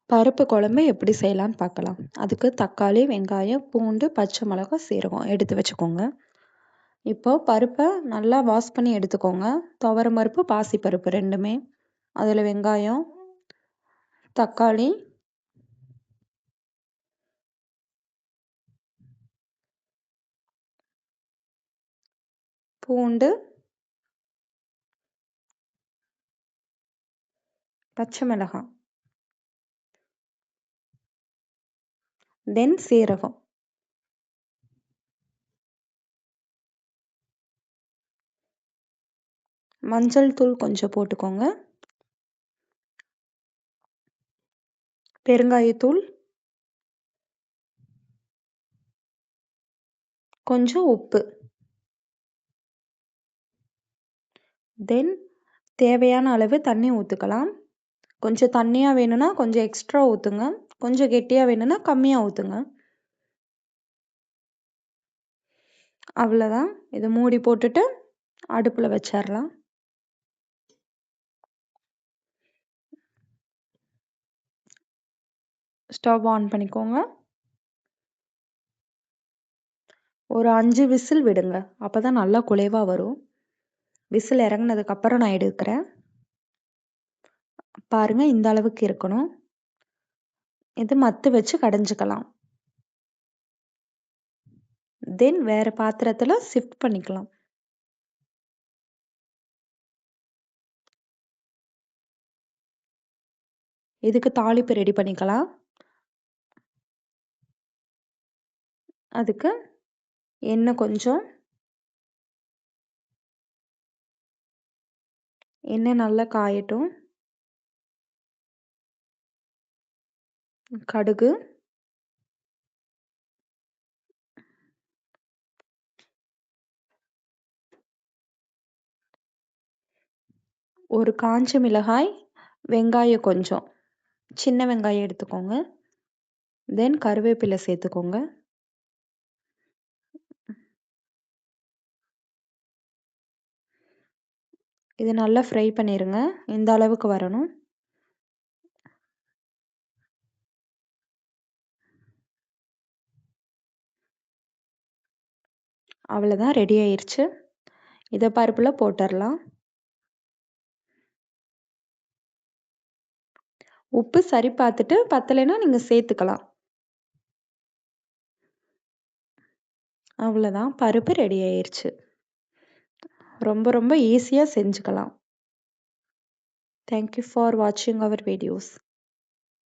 பருப்பு குழம்பு எப்படி செய்யலான்னு பார்க்கலாம். அதுக்கு தக்காளி, வெங்காயம், பூண்டு, பச்சை மிளகாய், சீரகம் எடுத்து வச்சுக்கோங்க. இப்போ பருப்பை நல்லா வாஷ் பண்ணி எடுத்துக்கோங்க. துவரம் பருப்பு, பாசிப்பருப்பு 2மே. அதில் வெங்காயம், தக்காளி, பூண்டு, பச்சை மிளகாய், தென் சீரகம். மஞ்சள் தூள் கொஞ்சம் போட்டுக்கோங்க. பெருங்காயத்தூள், கொஞ்சம் உப்பு. தென் தேவையான அளவு தண்ணி ஊற்றிக்கலாம். கொஞ்சம் தண்ணியாக வேணும்னா கொஞ்சம் எக்ஸ்ட்ரா ஊற்றுங்க. கொஞ்சம் கெட்டியாக வேணும்னா கம்மியாக ஊற்றுங்க. அவ்வளோதான். இதை மூடி போட்டுட்டு அடுப்பில் வச்சிடலாம். ஸ்டவ் ஆன் பண்ணிக்கோங்க. ஒரு 5 விசில் விடுங்க. அப்போ தான் நல்லா குழைவாக வரும். விசில் இறங்குனதுக்கப்புறம் நான் எடுக்கிறேன். பாருங்கள், இந்த அளவுக்கு இருக்கணும். இது மத்து வச்சு கடைஞ்சிக்கலாம். தென் வேறு பாத்திரத்தில் ஷிஃப்ட் பண்ணிக்கலாம். இதுக்கு தாளிப்பு ரெடி பண்ணிக்கலாம். அதுக்கு எண்ணெய் கொஞ்சம். எண்ணெய் நல்லா காயட்டும். கடுகு, ஒரு காஞ்ச மிளகாய், வெங்காயம் கொஞ்சம், சின்ன வெங்காயம் எடுத்துக்கோங்க. தென் கருவேப்பிலை சேர்த்துக்கோங்க. இது நல்லா ஃப்ரை பண்ணிடுங்க. இந்த அளவுக்கு வரணும். அவ்வளோதான், ரெடி ஆயிடுச்சு. இதை பருப்பில் போட்டுடலாம். உப்பு சரி பார்த்துட்டு பத்தலைன்னா நீங்கள் சேர்த்துக்கலாம். அவ்வளோதான், பருப்பு ரெடி ஆயிடுச்சு. ரொம்ப ரொம்ப ஈஸியாக செஞ்சுக்கலாம். தேங்க்யூ ஃபார் வாட்சிங் அவர் வீடியோஸ்.